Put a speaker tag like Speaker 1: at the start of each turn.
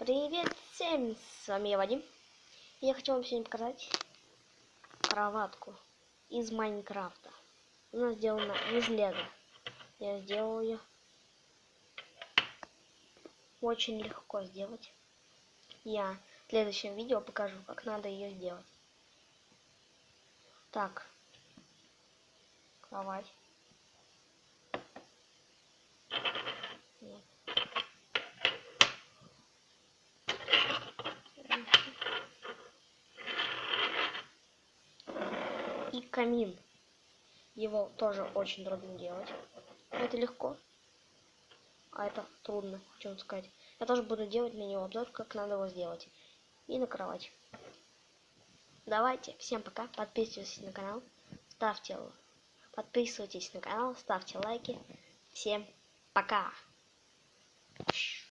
Speaker 1: Привет всем, с вами я, Вадим. Я хочу вам сегодня показать кроватку из Майнкрафта. Она сделана из лего. Я сделал ее. Очень легко сделать. Я в следующем видео покажу, как надо ее сделать. Так, кровать. Вот. И камин. Его тоже очень трудно делать. Это легко, а это трудно, хочу вам сказать. Я тоже буду делать на него обзор, как надо его сделать. И на кровать. Давайте, всем пока, подписывайтесь на канал, подписывайтесь на канал, ставьте лайки. Всем пока!